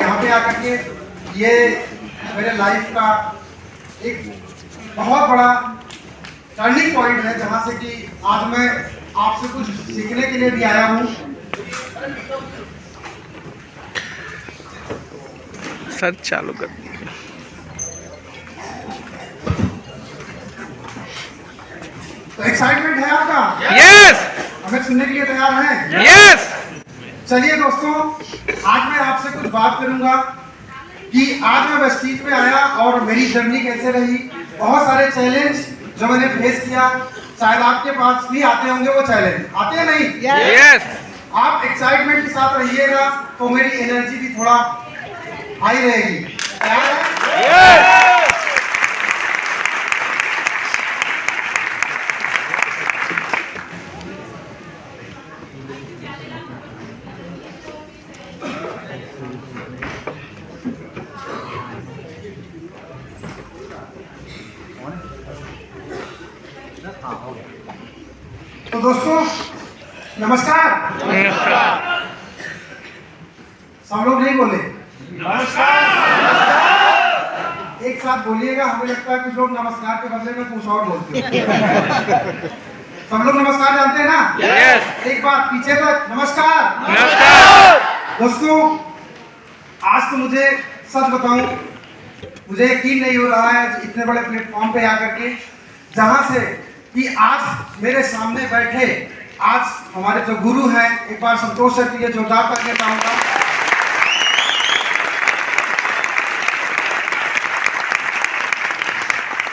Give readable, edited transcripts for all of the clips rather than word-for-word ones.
यहाँ पे आकर के ये मेरे लाइफ का एक बहुत बड़ा टर्निंग पॉइंट है, जहाँ से कि आज मैं आपसे कुछ सीखने के लिए भी आया हूँ। सर चालू कर दीजिए। तो एक्साइटमेंट है आपका? यस। हमें सुनने के लिए तैयार हैं? यस। चलिए दोस्तों, आज मैं आपसे कुछ बात करूंगा कि आज मैं वेस्टीज में आया और मेरी जर्नी कैसे रही। बहुत सारे चैलेंज जो मैंने फेस किया, शायद आपके पास भी आते होंगे वो चैलेंज। आते हैं नहीं? यस। आप एक्साइटमेंट के साथ रहिएगा तो मेरी एनर्जी भी थोड़ा हाई रहेगी। तैयार है? यस। तो दोस्तों नमस्कार। सब लोग नहीं बोले एक साथ बोलिएगा। हमें लगता है कुछ लोग नमस्कार के बदले में कुछ और बोलते हैं। सब लोग नमस्कार जानते हैं ना? यस। एक बार पीछे तक नमस्कार। नमस्कार दोस्तों, आज तो मुझे सच बताऊं, मुझे यकीन नहीं हो रहा है इतने बड़े प्लेटफॉर्म पे आकर के, जहां से कि आज मेरे सामने बैठे आज हमारे जो गुरु हैं, एक बार संतोष सर के लिए जोरदार करके चाहूंगा।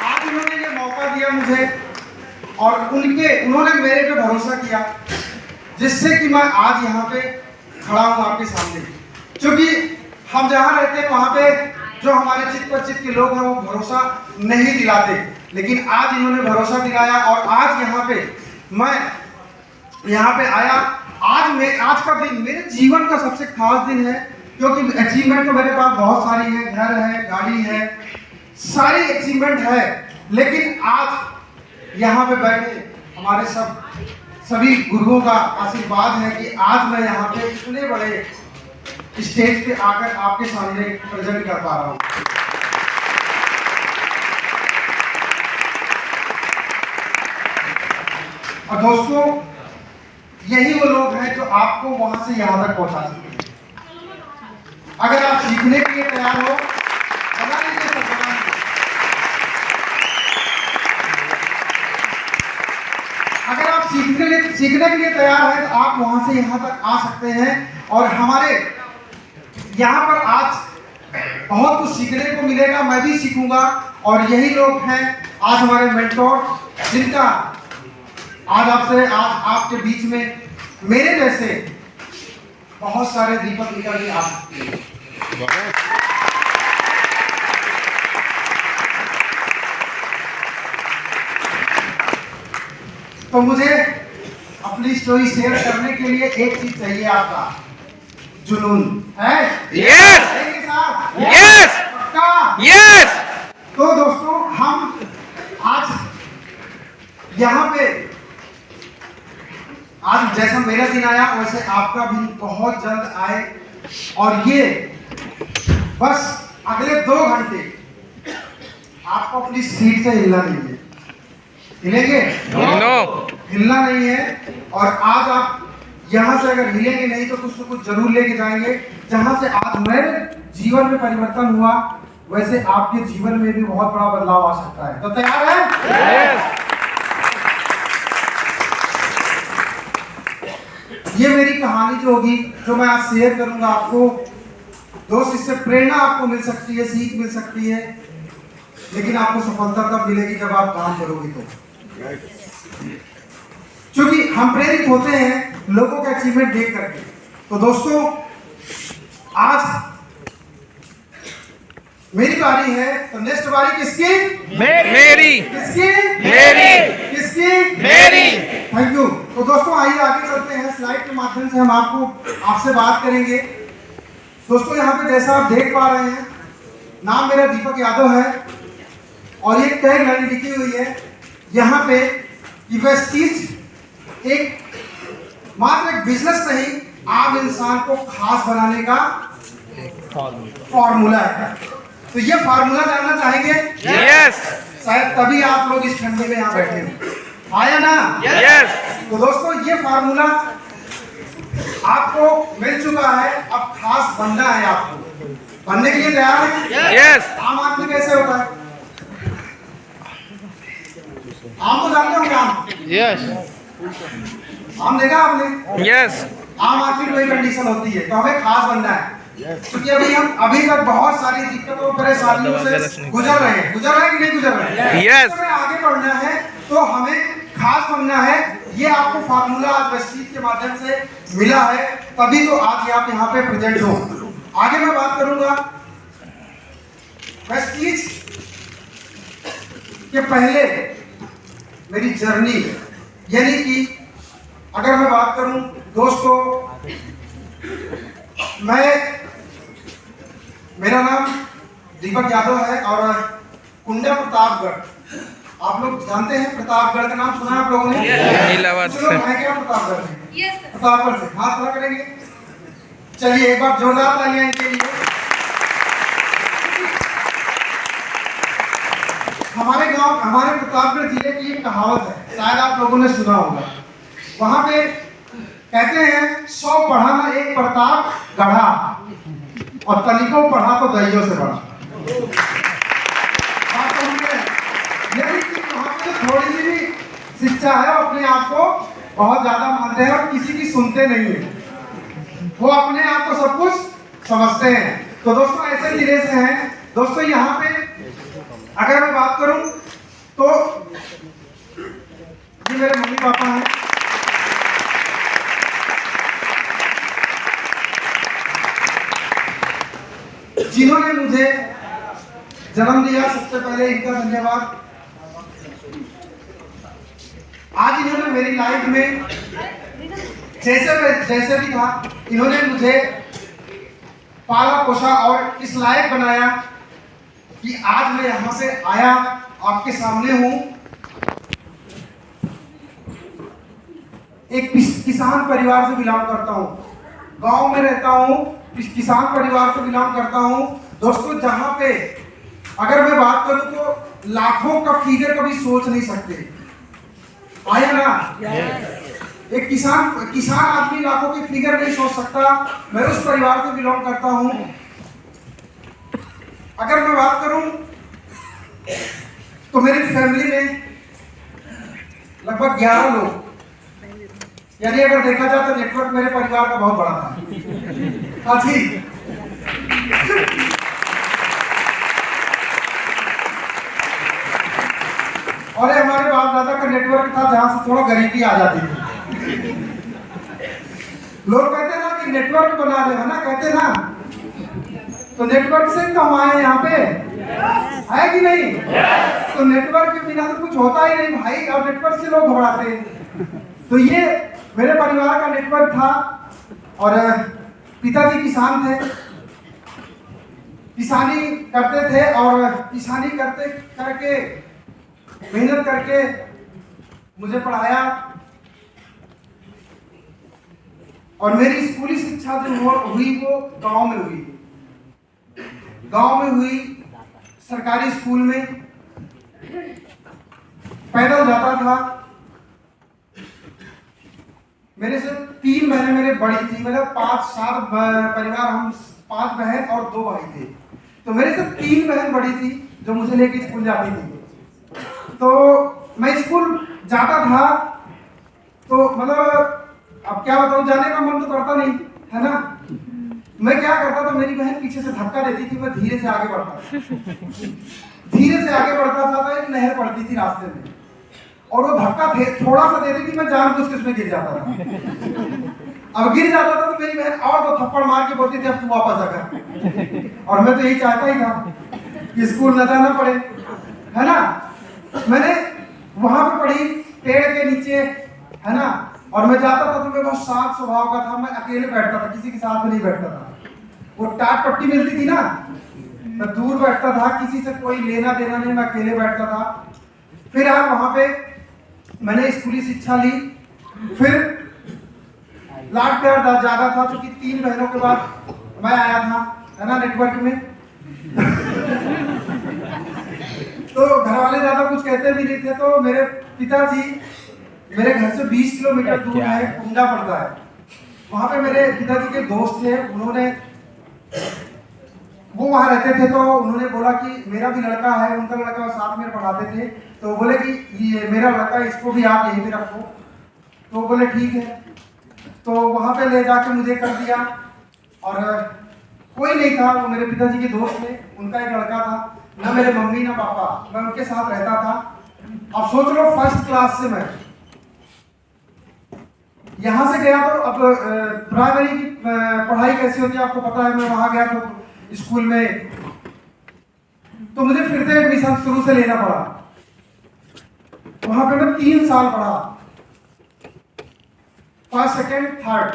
आज उन्होंने ये मौका दिया मुझे और उन्होंने मेरे पे भरोसा किया, जिससे कि मैं आज यहाँ पे खड़ा हूँ आपके सामने। क्योंकि हम जहाँ रहते हैं वहाँ पे जो हमारे चित्त पर चित्त के लोग हैं वो भरोसा नहीं दिलाते, लेकिन आज इन्होंने भरोसा दिलाया और आज यहाँ पे मैं यहाँ पे आया। आज का दिन मेरे जीवन का सबसे खास दिन है, क्योंकि अचीवमेंट तो मेरे पास बहुत सारी है, घर है, गाड़ी है, सारी अचीवमेंट है, लेकिन आज यहाँ पे बैठे हमारे सभी गुरुओं का आशीर्वाद है कि आज मैं यहाँ पे इतने बड़े स्टेज पे आकर आपके सामने प्रेजेंट कर पा रहा हूँ। और दोस्तों, यही वो लोग हैं जो आपको वहां से यहां तक पहुंचा सकते हैं। अगर आप सीखने के लिए तैयार हो, बना लीजिए सब बना लीजिए। अगर आप सीखने के लिए तैयार हैं तो आप वहां से यहां तक आ सकते हैं। और हमारे यहाँ पर आज बहुत कुछ सीखने को मिलेगा, मैं भी सीखूंगा। और यही लोग हैं आज हमारे मेंटोर, जिनका आज आपके बीच में मेरे जैसे बहुत सारे दीपक निकल के आ सकते हैं। तो मुझे अपनी स्टोरी शेयर करने के लिए एक चीज चाहिए, आपका जुनून है? यस। यस। पक्का? यस। तो दोस्तों, हम आज यहाँ पे आज जैसा मेरा दिन आया वैसे आपका भी बहुत जल्द आए। और ये बस अगले 2 घंटे आपको अपनी सीट से हिलना नहीं है। हिलेंगे? नो। हिलना नहीं है। और आज आप यहाँ से अगर हिलेंगे नहीं तो कुछ ना कुछ जरूर लेके जाएंगे। जहाँ से आज मेरे जीवन में परिवर्तन हुआ, वैसे आपके जीवन में भी बहुत बड़ा बदलाव आ सकता है। तो तैयार है? यस। ये मेरी कहानी जो होगी, जो मैं आज शेयर करूंगा आपको, दोस्त, इससे प्रेरणा आपको मिल सकती है, सीख मिल सकती है, लेकिन आपको सफलता तब मिलेगी जब आप काम करोगे तो। क्योंकि हम प्रेरित होते हैं लोगों के अचीवमेंट देख करके। तो दोस्तों, आज मेरी बारी है, तो नेक्स्ट बारी किसकी? मेरी। किसकी? मेरी। किसकी? मेरी। Thank you. तो दोस्तों, आइए आगे चलते हैं। स्लाइड के माध्यम से हम आपसे बात करेंगे। दोस्तों, यहाँ पे जैसा आप देख पा रहे हैं, नाम मेरा दीपक यादव है और ये टैग लाइन लिखी हुई है यहाँ पे कि वेस्टीज मात्र एक बिजनेस नहीं, आम इंसान को खास बनाने का फॉर्मूला है। तो ये फार्मूला जानना चाहेंगे? यस शायद तभी आप लोग इस ठंडे में यहाँ बैठे हैं, आया ना? यस तो दोस्तों ये फार्मूला आपको मिल चुका है, अब खास बनना है आपको। बनने के लिए तैयार है? यस आम आदमी कैसे होता है? आम तो जानते होंगे, आम यस आम देखा आपने? यस आम आदमी की वही कंडीशन होती है। तो हमें खास बनना है, क्योंकि अभी तक बहुत सारी दिक्कतों परेशानियों से गुजर रहे हैं कि नहीं गुजर रहे हैं? Yes. तो हमें आगे बढ़ना है, तो हमें खास बनना है। ये आपको फार्मूला आज वेस्टीज के माध्यम से मिला है, तभी तो आज आप यहाँ पे प्रेजेंट हो। आगे मैं बात करूंगा वेस्टीज के पहले मेरी जर्नी, यानी कि अगर मैं बात करूं दोस्तों, मेरा नाम दीपक यादव है और कुंडा प्रतापगढ़, आप लोग जानते हैं प्रतापगढ़ का नाम सुना है आप लोगों ने? नीलावाद कुछ लोग से हैं क्या प्रतापगढ़ से? Yes, sir. प्रतापगढ़ से हाथ खड़ा करेंगे। चलिए एक बार जोरदार तालियां इनके लिए। हमारे गांव, हमारे प्रतापगढ़ जिले की एक कहावत है, शायद आप लोगों ने सुना होगा। वहां पे कहते हैं 100 पढ़ा ना एक प्रताप गढ़ा, और तनिको पढ़ा तो दहियों से बड़ा। बात समझ गए? लेकिन वहां पे जो थोड़ी सी भी शिक्षा है, वो अपने आप को बहुत ज्यादा मानते हैं और किसी की सुनते नहीं है, वो अपने आप को सब कुछ समझते हैं। तो दोस्तों ऐसे जिले से हैं। दोस्तों यहाँ पे अगर मैं बात करूं तो ये मेरे मम्मी पापा हैं, जिन्होंने मुझे जन्म दिया। सबसे पहले इनका धन्यवाद। आज इन्होंने मेरी लाइफ में जैसे भी था, इन्होंने मुझे पाला पोसा और इस लायक बनाया कि आज मैं यहाँ से आया, आपके सामने हूँ। एक किसान परिवार से बिलोंग करता हूँ, गांव में रहता हूँ, इस किसान परिवार से बिलोंग करता हूँ। दोस्तों जहाँ पे अगर मैं बात करूँ तो लाखों का फिगर कभी सोच नहीं सकते, आया ना? एक किसान आदमी लाखों की फिगर नहीं सोच सकता। मैं उस परिवार से बिलोंग करता हूँ। अगर मैं बात करूं तो मेरी फैमिली में लगभग 11 लोग, यानी अगर देखा जाए तो नेटवर्क मेरे परिवार का बहुत बड़ा था। हाँ जी। और ये हमारे बाप दादा का नेटवर्क था जहां से थोड़ा गरीबी आ जाती थी। लोग कहते हैं ना कि नेटवर्क बना दे, है ना, कहते ना, तो नेटवर्क से तो हम आए यहाँ पे, है कि नहीं? तो नेटवर्क के बिना तो कुछ होता ही नहीं भाई, और नेटवर्क से लोग घबराते हैं। तो ये मेरे परिवार का नेटवर्क था। और पिताजी किसान थे, किसानी करते थे, और किसानी करते करके मेहनत करके मुझे पढ़ाया। और मेरी स्कूली शिक्षा जो हुई वो गांव में हुई, गांव में हुई, सरकारी स्कूल में पैदल जाता था। मेरे से 3 बहनें मेरे बड़ी थी, मेरा 5-7 परिवार, हम 5 बहन और 2 भाई थे। तो मेरे से 3 बहन बड़ी थी जो मुझे लेके स्कूल जाती थी। तो मैं स्कूल जाता था तो मतलब अब क्या बताऊं, जाने का मन तो करता नहीं, है ना। मैं क्या करता था, मेरी बहन पीछे से धक्का देती थी, मैं धीरे से आगे बढ़ता था। तो एक नहर पड़ती थी रास्ते में, और वो धक्का थोड़ा सा देती थी, मैं जानबूझ के उसमें गिर जाता था। अब गिर जाता था तो मेरी बहन और 2 थप्पड़ मार के बोलती थी अब तू वापस आकर। और मैं तो यही चाहता ही था कि स्कूल न जाना पड़े, है ना। मैंने वहां पे पढ़ी पेड़ के नीचे, है ना। और मैं जाता था तो मैं बहुत शांत स्वभाव का था, मैं अकेले बैठता था, किसी के साथ में नहीं बैठता था। वो टाट पट्टी मिलती थी ना, मैं दूर बैठता था, किसी से कोई लेना देना नहीं, मैं अकेले बैठता था। फिर यार वहां पे मैंने स्कूली शिक्षा ली। फिर लाड प्यार ज्यादा था, क्योंकि 3 बहनों के बाद मैं आया था। है ना, नेटवर्क में। तो घर वाले ज्यादा कुछ कहते भी नहीं थे। तो मेरे पिताजी मेरे घर से 20 किलोमीटर दूर है, कुंडा पड़ता है, वहां पे मेरे पिताजी के दोस्त थे। वो वहां रहते थे, तो उन्होंने बोला कि मेरा भी लड़का है, उनका लड़का साथ में पढ़ाते थे, तो बोले कि ये मेरा लड़का, इसको भी आप यहीं पे रखो। तो बोले ठीक है। तो वहां पे ले जाके मुझे कर दिया, और कोई नहीं था, वो मेरे पिताजी के दोस्त थे, उनका एक लड़का था, ना मेरे मम्मी ना पापा, मैं उनके साथ रहता था। अब सोच लो, फर्स्ट क्लास से मैं यहाँ से गया। तो अब प्राइमरी की पढ़ाई कैसी होती है आपको पता है, मैं वहां गया तो स्कूल में, तो मुझे फिर से एडमिशन शुरू से लेना पड़ा। वहां पे मैं 3 साल पढ़ा, फर्स्ट सेकेंड थर्ड।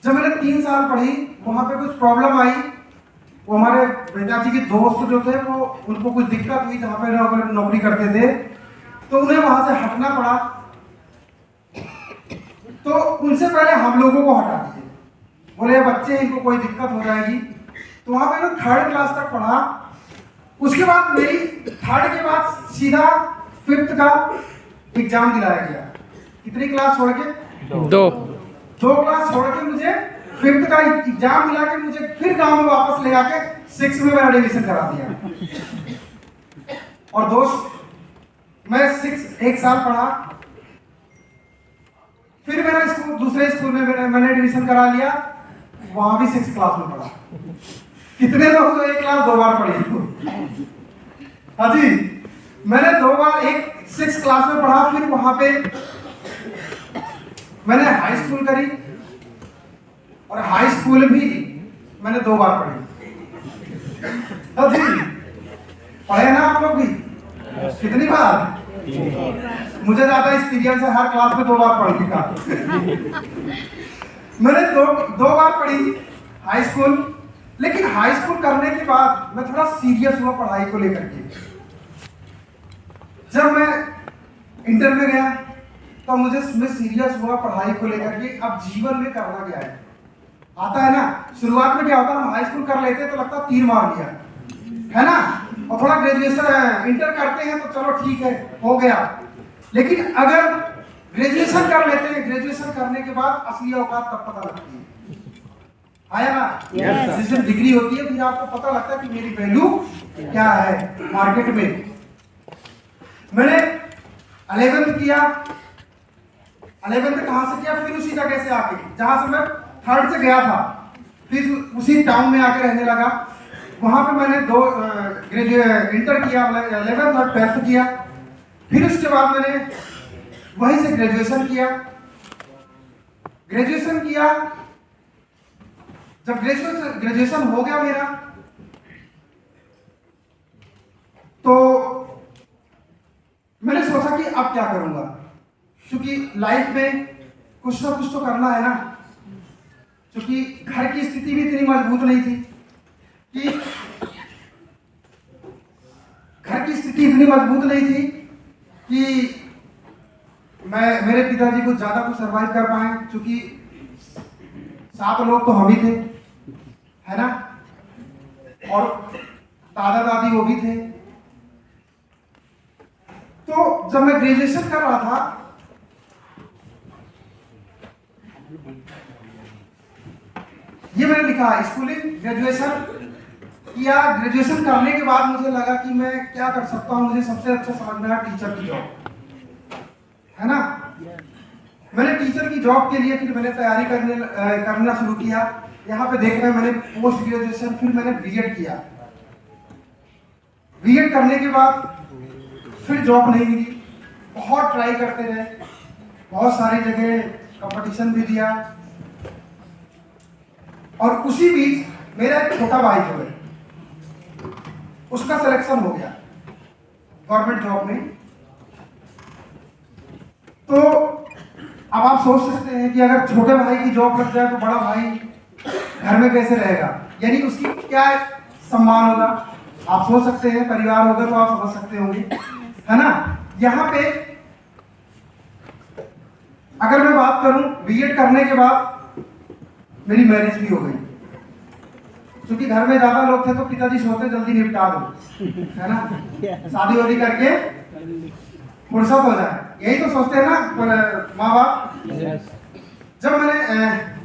जब मैंने 3 साल पढ़ी, वहां पे कुछ प्रॉब्लम आई। वो हमारे पिताजी के दोस्त जो थे, वो उनको कुछ दिक्कत हुई जहाँ पे नौकरी करते थे, तो उन्हें वहां से हटना पड़ा। तो उनसे पहले हम लोगों को हटा दिए, बोले बच्चे इनको कोई दिक्कत हो जाएगी। तो वहां पे मैं 3rd क्लास तक पढ़ा। उसके बाद मेरी 3rd के बाद सीधा 5th का एग्जाम दिलाया गया। कितनी क्लास छोड़ के? 2 क्लास छोड़ के मुझे 5th का एग्जाम मिला के मुझे फिर गांव में वापस ले आके 6th में मेरा एडमिशन करा दिया। और दोस्त, मैं 1 साल पढ़ा, फिर मेरा स्कूल, दूसरे स्कूल में मैंने एडमिशन करा लिया, वहां भी 6th क्लास में पढ़ा। कितने लोग तो 1 क्लास 2 बार पढ़े? हाँ जी, मैंने 2 बार 6th क्लास में पढ़ा। फिर वहां पे मैंने हाई स्कूल करी, और हाई स्कूल भी मैंने 2 बार पढ़ी। हाँ जी, पढ़े ना आप लोग भी? कितनी बार? मुझे ज्यादा एक्सपीरियंस है, हर क्लास में 2 बार पढ़ने का। मैंने दो बार पढ़ी हाई स्कूल। लेकिन हाई स्कूल करने के बाद मैं थोड़ा सीरियस हुआ पढ़ाई को लेकर के। जब मैं इंटर में गया, तो मैं सीरियस हुआ पढ़ाई को लेकर के, अब जीवन में करना क्या है। आता है ना, शुरुआत में क्या होता है, हम हाई स्कूल कर लेते हैं तो लगता तीर मार लिया, है ना, और थोड़ा ग्रेजुएशन इंटर करते हैं तो चलो ठीक है, हो गया। लेकिन अगर ग्रेजुएशन कर लेते हैं, ग्रेजुएशन करने के बाद असली औकात तब पता लगती है, आया ना। ग्रेजुएशन डिग्री होती है, फिर आपको पता लगता है कि मेरी वैल्यू क्या है मार्केट में। मैंने 11th किया। 11th कहां से किया? फिर उसी जगह से आके, जहां से मैं 3rd से गया था, फिर उसी टाउन में आके रहने लगा। वहां पे मैंने इंटर किया, 11th और 12th किया। फिर उसके बाद मैंने वहीं से ग्रेजुएशन किया। जब ग्रेजुएशन हो गया मेरा, तो मैंने सोचा कि अब क्या करूंगा, क्योंकि लाइफ में कुछ ना कुछ तो करना है ना। क्योंकि घर की स्थिति भी इतनी मजबूत नहीं थी कि मेरे पिताजी को ज्यादा कुछ सरवाइव कर पाए, क्योंकि 7 लोग तो हम ही थे, है ना, और दादा दादी वो भी थे। तो जब मैं ग्रेजुएशन कर रहा था, ये मैंने लिखा स्कूलिंग, ग्रेजुएशन किया। ग्रेजुएशन करने के बाद मुझे लगा कि मैं क्या कर सकता हूं। मुझे सबसे अच्छा समझ में आया टीचर की जॉब, है ना। मैंने टीचर की जॉब के लिए फिर मैंने तैयारी करना शुरू किया। यहाँ पे देख रहे हैं, मैंने पोस्ट ग्रेजुएशन, फिर मैंने बीएड किया। बीएड करने के बाद फिर जॉब नहीं मिली, बहुत ट्राई करते रहे, बहुत सारी जगह कंपटीशन भी दिया। और उसी बीच मेरा एक छोटा भाई जो है, उसका सिलेक्शन हो गया गवर्नमेंट जॉब में। तो अब आप सोच सकते हैं कि अगर छोटे भाई की जॉब लग जाए तो बड़ा भाई घर में कैसे रहेगा, यानी उसकी क्या सम्मान होगा। आप सोच सकते हैं, परिवार होगा तो आप समझ सकते होंगे, है ना। यहाँ पे अगर मैं बात करूं, बीएड करने के बाद मेरी मैरिज भी हो गई। क्योंकि घर में ज्यादा लोग थे तो पिताजी सोचते जल्दी निपटा दो, है ना, शादी वादी करके फुर्सत हो जाए, यही तो सोचते हैं ना माँ बाप। जब मैंने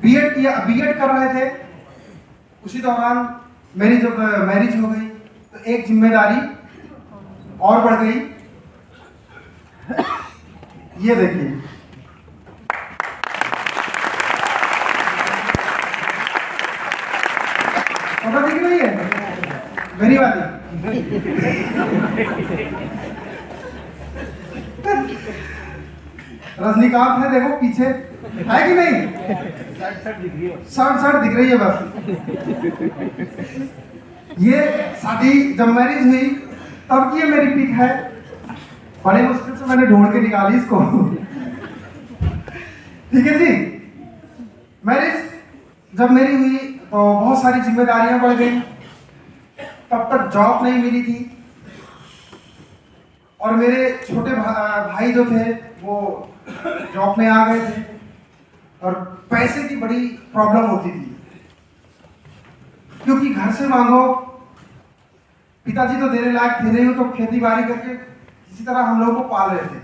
बीएड किया, बीएड कर रहे थे, उसी दौरान मेरी जब मैरिज हो गई तो एक जिम्मेदारी और बढ़ गई। ये देखिए, फोटो दिख रही है मेरी वाली। रजनीकांत है, देखो पीछे है कि नहीं, शर्ट दिख रही है बस। ये शादी जब मैरिज हुई तब की ये मेरी पिक है, बड़े मुश्किल से मैंने ढूंढ के निकाली इसको। ठीक है जी। मैरिज जब मेरी हुई तो बहुत सारी जिम्मेदारियां बढ़ गई, तब तक जॉब नहीं मिली थी, और मेरे छोटे भाई जो थे वो जॉब में आ गए थे, और पैसे की बड़ी प्रॉब्लम होती थी, क्योंकि घर से मांगो, पिताजी तो देने लायक थे नहीं, तो खेती बाड़ी करके किसी तरह हम लोगों को पाल रहे थे।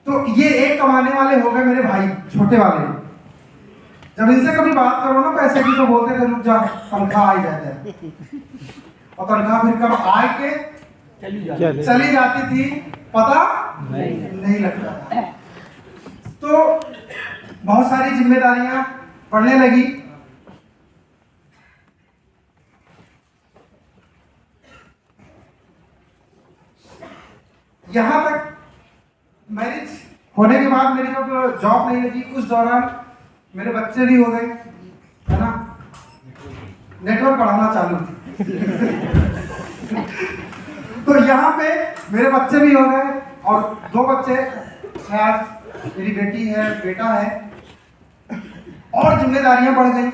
तो ये एक कमाने वाले हो गए मेरे भाई छोटे वाले। जब इनसे कभी बात करो ना पैसे की तो बोलते थे रुक जा, तनख्वाह आ ही जाता है, और तनख्वाह फिर कब आए के चली जाती थी पता नहीं लगता। तो बहुत सारी जिम्मेदारियां बढ़ने लगी। यहां तक मैरिज होने के बाद मेरी जब जॉब नहीं लगी, उस दौरान मेरे बच्चे भी हो गए, है ना, नेटवर्क बढ़ाना चालू। तो यहाँ पे मेरे बच्चे भी हो गए, और 2 बच्चे शायद, मेरी बेटी है, बेटा है, और जिम्मेदारियां बढ़ गई,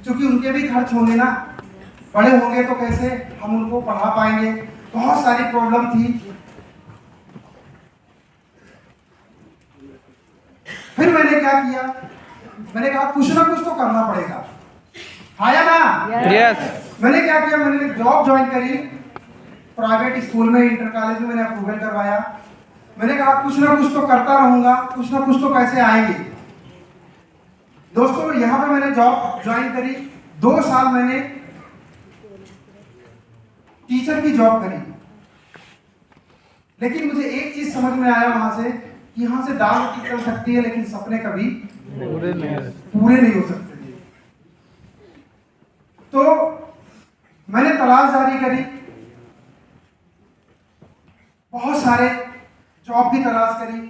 क्योंकि उनके भी खर्च होंगे ना, बड़े होंगे तो कैसे हम उनको पढ़ा पाएंगे, बहुत सारी प्रॉब्लम थी। फिर मैंने क्या किया, मैंने कहा कुछ ना कुछ तो करना पड़ेगा, आया ना। यस। मैंने क्या किया, मैंने जॉब ज्वाइन करी प्राइवेट स्कूल में, इंटर कॉलेज में मैंने अप्रूवल करवाया। मैंने कहा कुछ ना कुछ तो करता रहूंगा, कुछ ना कुछ तो पैसे आएंगे। दोस्तों यहाँ पे मैंने जॉब ज्वाइन करी, 2 साल मैंने टीचर की जॉब करी, लेकिन मुझे एक चीज समझ में आया वहां से कि यहाँ से दाल रोटी चल सकती है, लेकिन सपने कभी पूरे नहीं हो सकते। तो मैंने तलाश जारी करी, बहुत सारे जॉब की तलाश करी,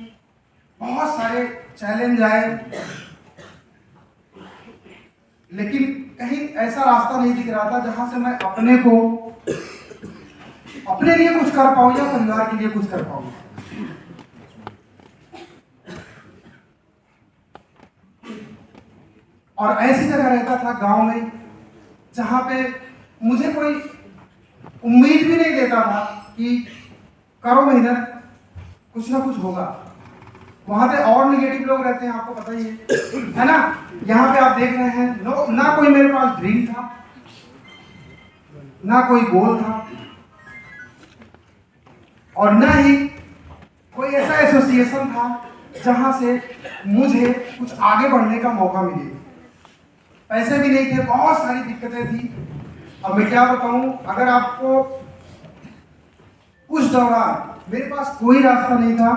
बहुत सारे चैलेंज आए, लेकिन कहीं ऐसा रास्ता नहीं दिख रहा था जहां से मैं अपने को, अपने लिए कुछ कर पाऊं या परिवार के लिए कुछ कर पाऊं। और ऐसी जगह रहता था गांव में जहां पे मुझे कोई उम्मीद भी नहीं देता था कि करो मेहनत, कुछ ना कुछ होगा। वहां पे और निगेटिव लोग रहते हैं, आपको पता ही है ना। यहाँ पे आप देख रहे हैं, ना कोई मेरे पास ड्रीम था, ना कोई गोल था, और ना ही कोई ऐसा एसोसिएशन था जहां से मुझे कुछ आगे बढ़ने का मौका मिले। पैसे भी नहीं थे, बहुत सारी दिक्कतें थी। अब मैं क्या बताऊं, अगर आपको उस दौरान मेरे पास कोई रास्ता नहीं था,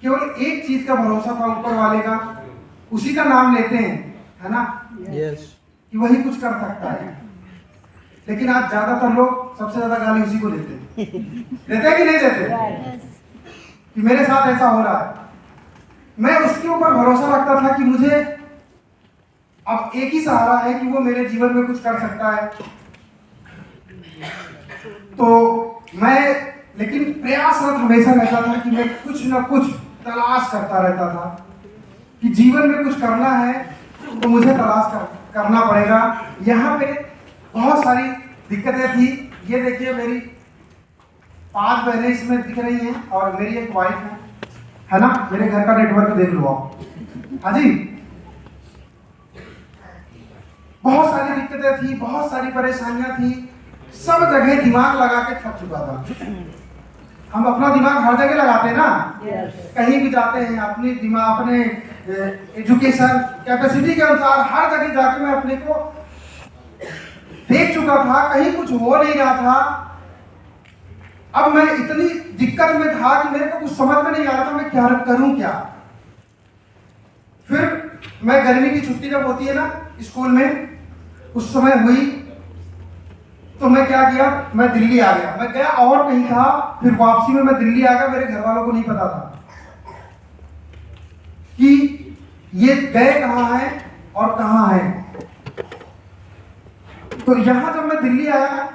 केवल एक चीज का भरोसा था ऊपर वाले का, उसी का नाम लेते हैं, है ना, कि वही कुछ कर सकता है। लेकिन आज ज्यादातर लोग सबसे ज्यादा गाली उसी को देते हैं, देते हैं कि नहीं देते, कि मेरे साथ ऐसा हो रहा है। मैं उसके ऊपर भरोसा रखता था कि मुझे अब एक ही सहारा है कि वो मेरे जीवन में कुछ कर सकता है। तो मैं लेकिन प्रयासरत हमेशा रहता था कि मैं कुछ ना कुछ तलाश करता रहता था कि जीवन में कुछ करना है तो मुझे तलाश करना पड़ेगा। यहाँ पे बहुत सारी दिक्कतें थी। ये देखिए मेरी 5 बहनें इसमें दिख रही हैं और मेरी एक वाइफ है ना। मेरे घर का नेटवर्क देख लो आप। हाँ जी, बहुत सारी दिक्कतें थी, बहुत सारी परेशानियां थी, सब जगह दिमाग लगा के थक चुका था। हम अपना दिमाग हर जगह लगाते हैं ना, कहीं भी जाते हैं अपने दिमाग, अपने एजुकेशन कैपेसिटी के अनुसार हर जगह जाके मैं अपने को देख चुका था, कहीं कुछ हो नहीं रहा था। अब मैं इतनी दिक्कत में था कि मेरे को कुछ समझ में नहीं आ रहा था मैं क्या करूं क्या। फिर मैं गर्मी की छुट्टी जब होती है ना स्कूल में, उस समय हुई तो मैं क्या किया, मैं दिल्ली आ गया। मैं गया और कहीं था, फिर वापसी में मैं दिल्ली आ गया। मेरे घर वालों को नहीं पता था कि ये गए कहाँ हैं और कहाँ हैं। तो यहां जब मैं दिल्ली आया